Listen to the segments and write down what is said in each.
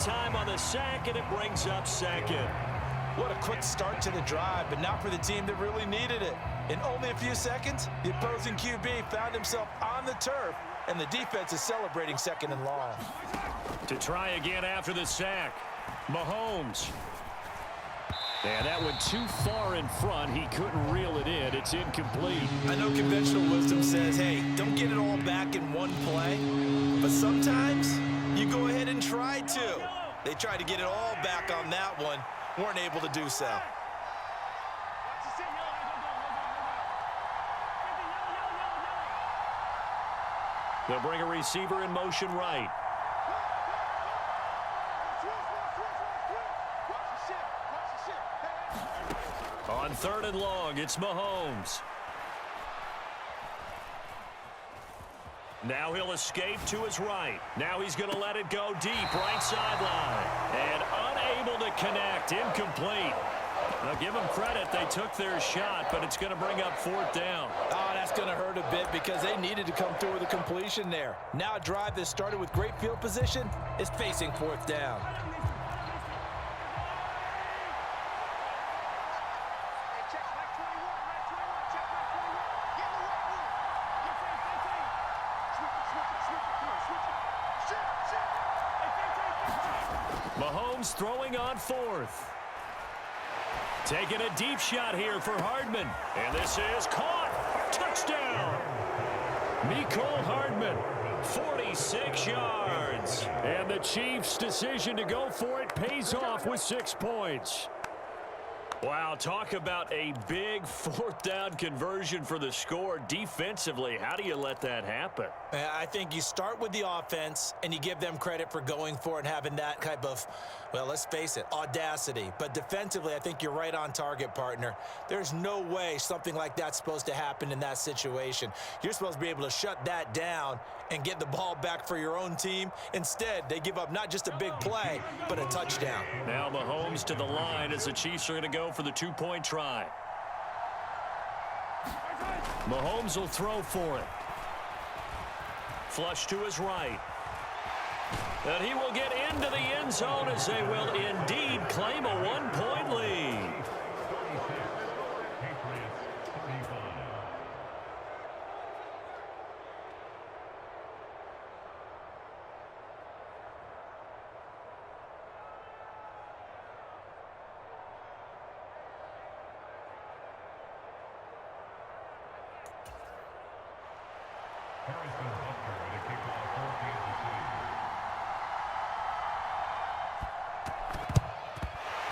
Time on the sack, and it brings up second. What a quick start to the drive, but not for the team that really needed it. In only a few seconds, the opposing QB found himself on the turf, and the defense is celebrating second and long. To try again after the sack, Mahomes. And that went too far in front. He couldn't reel it in. It's incomplete. I know conventional wisdom says, hey, don't get it all back in one play. But sometimes you go ahead and try to. They tried to get it all back on that one. Weren't able to do so. They'll bring a receiver in motion right. On 3rd and long, it's Mahomes. Now he'll escape to his right. Now he's going to let it go deep, right sideline. And unable to connect, incomplete. Now give them credit, they took their shot, but it's going to bring up 4th down. Oh, that's going to hurt a bit because they needed to come through with a completion there. Now a drive that started with great field position is facing 4th down. Mahomes throwing on 4th. Taking a deep shot here for Hardman. And this is caught. Touchdown. Mecole Hardman, 46 yards. And the Chiefs' decision to go for it pays off with 6 points. Wow, talk about a big 4th down conversion for the score. Defensively, how do you let that happen? I think you start with the offense and you give them credit for going for it and having that type of, well, let's face it, audacity. But defensively, I think you're right on target, partner. There's no way something like that's supposed to happen in that situation. You're supposed to be able to shut that down and get the ball back for your own team. Instead, they give up not just a big play, but a touchdown. Now Mahomes to the line as the Chiefs are going to go for the 2-point try. Mahomes will throw for it. Flush to his right. And he will get into the end zone as they will indeed claim a 1-point lead.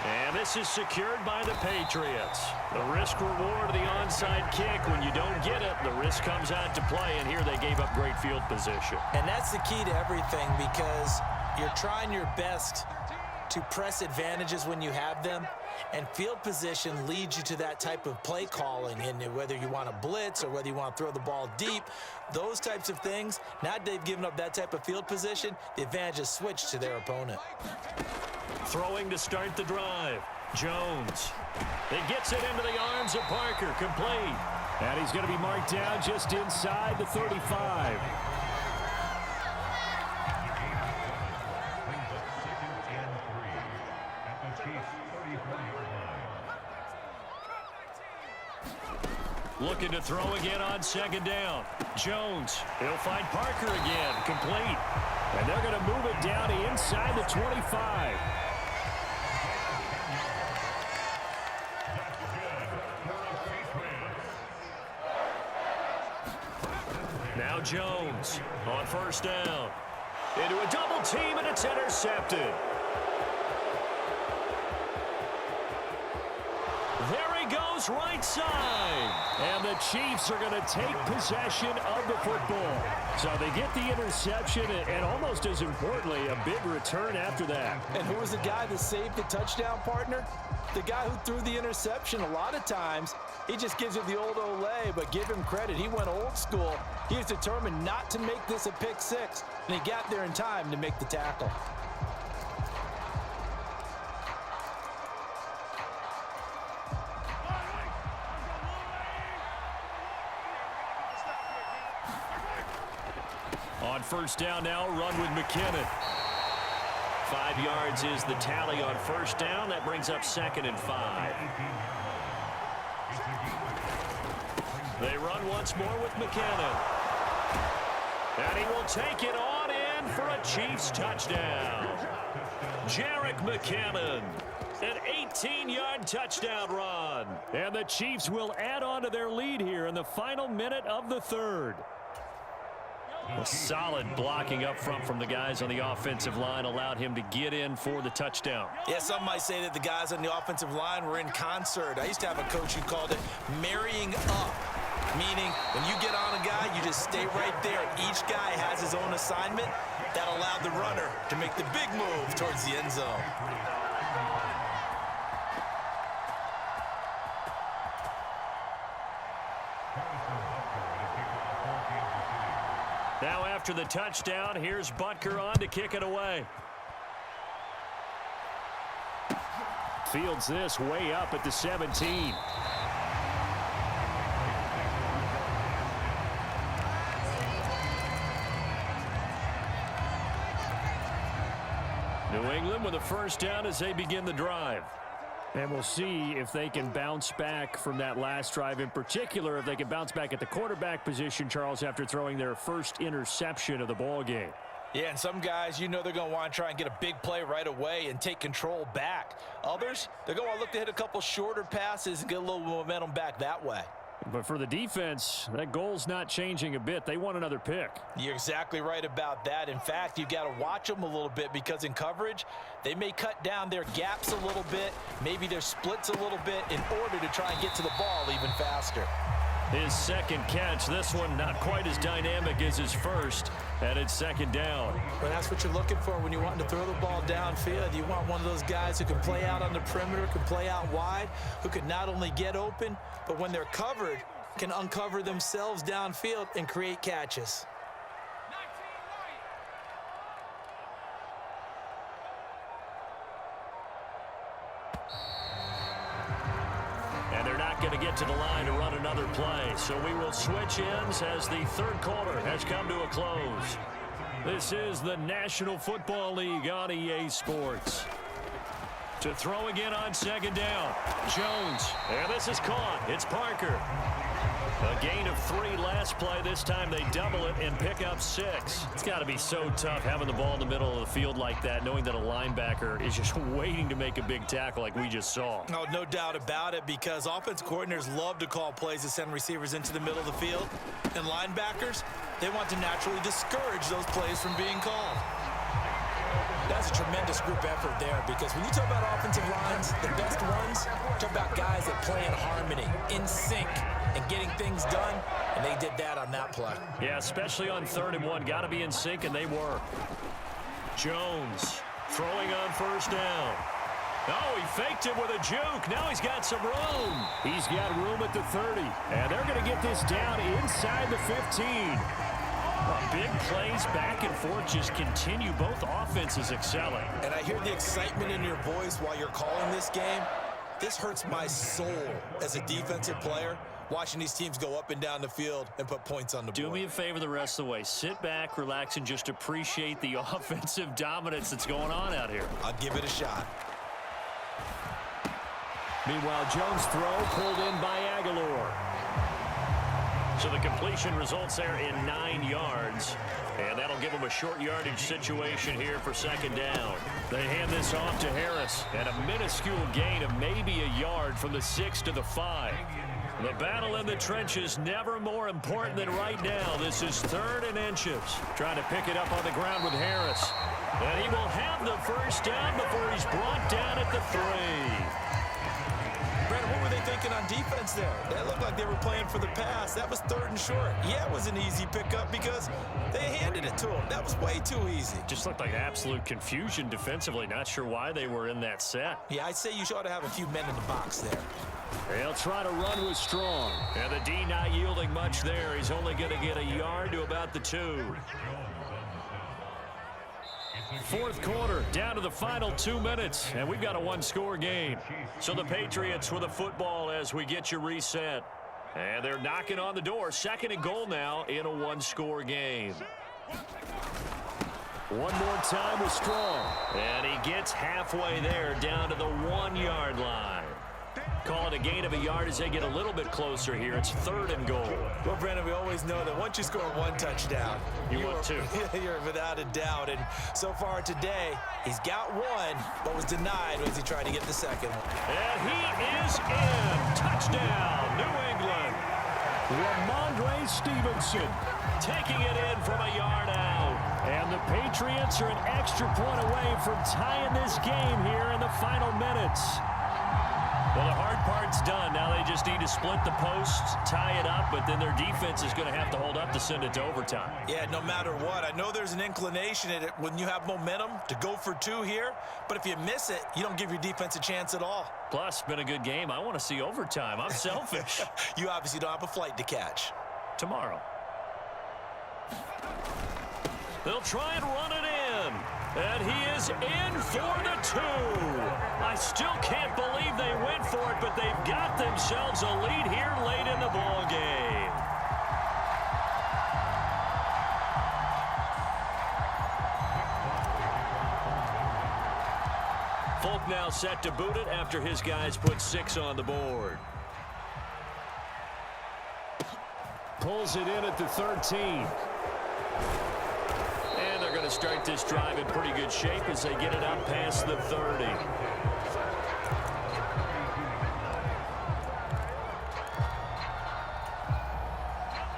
And this is secured by the Patriots. The risk-reward of the onside kick. When you don't get it, the risk comes out to play, and here they gave up great field position. And that's the key to everything because you're trying your best to press advantages when you have them, and field position leads you to that type of play calling. And whether you want to blitz or whether you want to throw the ball deep, those types of things, now that they've given up that type of field position, the advantage is switched to their opponent. Throwing to start the drive. Jones. It gets it into the arms of Parker. Complete. And he's going to be marked down just inside the 35. Looking to throw again on 2nd down. Jones. He'll find Parker again. Complete. And they're going to move it down to inside the 25. Now Jones on 1st down. Into a double team, and it's intercepted. There he goes, right side. And the Chiefs are going to take possession of the football. So they get the interception, and almost as importantly, a big return after that. And who was the guy that saved the touchdown, partner? The guy who threw the interception. A lot of times, he just gives it the old Olay, but give him credit. He went old school. He was determined not to make this a pick six, and he got there in time to make the tackle. On 1st down now, run with McKinnon. 5 yards is the tally on first down. That brings up 2nd and 5. They run once more with McKinnon. And he will take it on in for a Chiefs touchdown. Jerick McKinnon. An 18-yard touchdown run. And the Chiefs will add on to their lead here in the final minute of the third. A solid blocking up front from the guys on the offensive line allowed him to get in for the touchdown. Yeah, some might say that the guys on the offensive line were in concert. I used to have a coach who called it marrying up, meaning when you get on a guy, you just stay right there. Each guy has his own assignment. That allowed the runner to make the big move towards the end zone. Now after the touchdown, here's Butker on to kick it away. Fields this way up at the 17. New England with a first down as they begin the drive. And we'll see if they can bounce back from that last drive, in particular if they can bounce back at the quarterback position, Charles, after throwing their first interception of the ball game. Yeah, and some guys, you know they're going to want to try and get a big play right away and take control back. Others, they're going to want to look to hit a couple shorter passes and get a little momentum back that way. But for the defense, that goal's not changing a bit. They want another pick. You're exactly right about that. In fact, you've got to watch them a little bit because in coverage, they may cut down their gaps a little bit, maybe their splits a little bit in order to try and get to the ball even faster. His second catch, this one not quite as dynamic as his first, and it's 2nd down. But that's what you're looking for when you're wanting to throw the ball downfield. You want one of those guys who can play out on the perimeter, can play out wide, who can not only get open, but when they're covered, can uncover themselves downfield and create catches. And they're not going to get to the line to run another play. So we will switch ends as the third quarter has come to a close. This is the National Football League on EA Sports. To throw again on 2nd down. Jones. And this is caught. It's Parker. A gain of 3 last play. This time they double it and pick up 6. It's got to be so tough having the ball in the middle of the field like that, knowing that a linebacker is just waiting to make a big tackle like we just saw. Oh, no doubt about it, because offense coordinators love to call plays to send receivers into the middle of the field. And linebackers, they want to naturally discourage those plays from being called. That's a tremendous group effort there, because when you talk about offensive lines, the best ones, talk about guys that play in harmony, in sync, and getting things done, and they did that on that play. Yeah, especially on 3rd and 1. Got to be in sync, and they were. Jones throwing on first down. Oh, he faked it with a juke. Now he's got some room. He's got room at the 30, and they're going to get this down inside the 15. Big plays back and forth just continue. Both offenses excelling. And I hear the excitement in your voice while you're calling this game. This hurts my soul as a defensive player, watching these teams go up and down the field and put points on the board. Do me a favor the rest of the way. Sit back, relax, and just appreciate the offensive dominance that's going on out here. I'll give it a shot. Meanwhile, Jones' throw pulled in by Aguilar. So the completion results there in 9 yards. And that'll give them a short yardage situation here for 2nd down. They hand this off to Harris. And a minuscule gain of maybe a yard from the 6 to the 5. The battle in the trenches never more important than right now. This is 3rd and inches. Trying to pick it up on the ground with Harris. And he will have the first down before he's brought down at the 3. Brandon, what were they thinking on defense there? That looked like they were playing for the pass. That was 3rd and short. Yeah, it was an easy pickup because they handed it to him. That was way too easy. Just looked like absolute confusion defensively. Not sure why they were in that set. Yeah, I'd say you ought to have a few men in the box there. They'll try to run with Strong. And the D not yielding much there. He's only going to get a yard to about the 2. 4th quarter, down to the final 2 minutes, and we've got a 1-score game. So the Patriots with the football as we get you reset. And they're knocking on the door. 2nd and goal now in a 1-score game. One more time with Strong. And he gets halfway there, down to the 1-yard line. Call it a gain of a yard as they get a little bit closer here. It's 3rd and goal. Well, Brandon, we always know that once you score 1 touchdown, you want 2. You're without a doubt. And so far today, he's got 1, but was denied as he tried to get the 2nd one. And he is in. Touchdown, New England. Ramondre Stevenson taking it in from a yard out. And the Patriots are an extra point away from tying this game here in the final minutes. Well, the hard part's done. Now they just need to split the posts, tie it up, but then their defense is going to have to hold up to send it to overtime. Yeah, no matter what. I know there's an inclination in it when you have momentum to go for 2 here, but if you miss it, you don't give your defense a chance at all. Plus, been a good game. I want to see overtime. I'm selfish. You obviously don't have a flight to catch. Tomorrow. They'll try and run it in. And he is in for the 2. I still can't believe they went for it, but they've got themselves a lead here late in the ball game. Folk now set to boot it after his guys put 6 on the board. Pulls it in at the 13. And they're going to start this drive in pretty good shape as they get it out past the 30.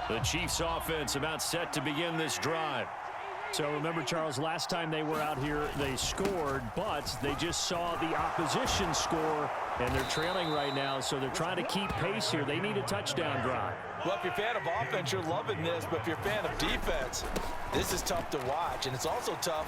The Chiefs offense about set to begin this drive. So remember, Charles, last time they were out here, they scored, but they just saw the opposition score, and they're trailing right now, so they're trying to keep pace here. They need a touchdown drive. Well, if you're a fan of offense, you're loving this, but if you're a fan of defense, this is tough to watch, and it's also tough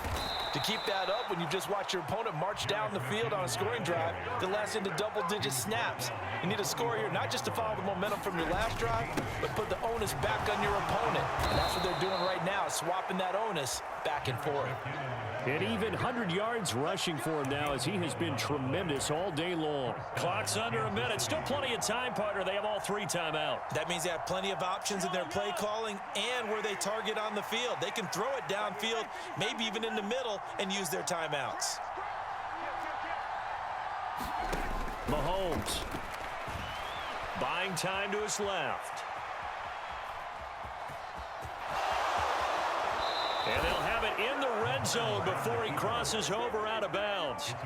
to keep that up when you just watch your opponent march down the field on a scoring drive that lasts into double-digit snaps. You need a score here, not just to follow the momentum from your last drive, but put the onus back on your opponent, and that's what they're doing right now, swapping that onus back and forth. And even 100 yards rushing for him now as he has been tremendous all day long. Clock's under a minute. Still plenty of time, partner. They have all 3 timeout. That means they have plenty of options in their play calling and where they target on the field. They can throw it downfield, maybe even in the middle, and use their timeouts. Mahomes buying time to his left. And they'll have it in the red zone before he crosses over out of bounds.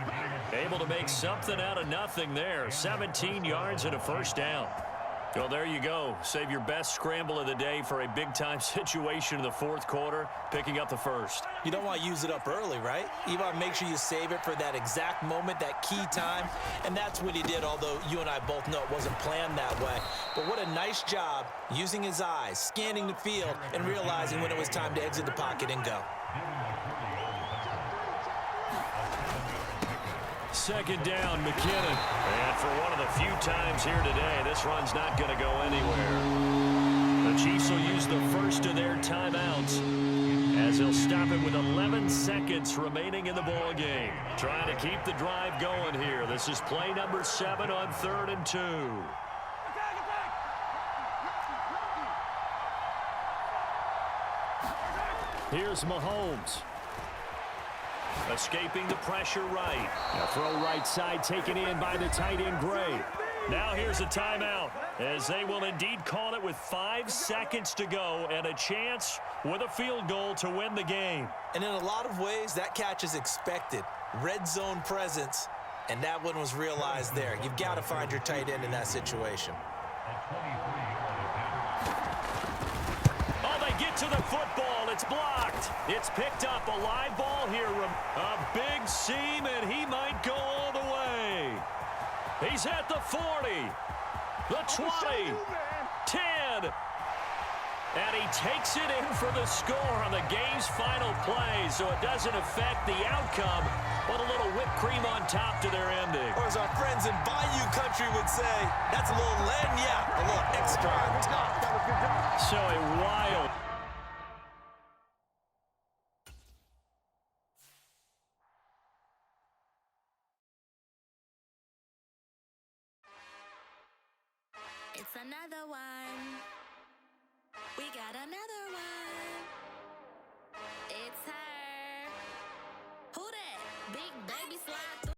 Able to make something out of nothing there. 17 yards and a first down. Well, there you go. Save your best scramble of the day for a big-time situation in the 4th quarter, picking up the first. You don't want to use it up early, right? You want to make sure you save it for that exact moment, that key time, and that's what he did, although you and I both know it wasn't planned that way. But what a nice job using his eyes, scanning the field, and realizing when it was time to exit the pocket and go. 2nd down, McKinnon. And for one of the few times here today, this run's not going to go anywhere. The Chiefs will use the first of their timeouts as they'll stop it with 11 seconds remaining in the ball game. Trying to keep the drive going here. This is play number 7 on 3rd and 2. Here's Mahomes. Escaping the pressure right. A throw right side taken in by the tight end Gray. Now here's a timeout as they will indeed call it with 5 seconds to go and a chance with a field goal to win the game. And in a lot of ways, that catch is expected. Red zone presence, and that one was realized there. You've got to find your tight end in that situation. Oh, they get to the football. It's blocked. It's picked up. A live ball here. A big seam, and he might go all the way. He's at the 40, the 20, 10. And he takes it in for the score on the game's final play, so it doesn't affect the outcome, but a little whipped cream on top to their ending. Or as our friends in Bayou Country would say, that's a little lagniappe, a little extra on top. So a wild. It's another one. We got another one. It's her. Big baby slide.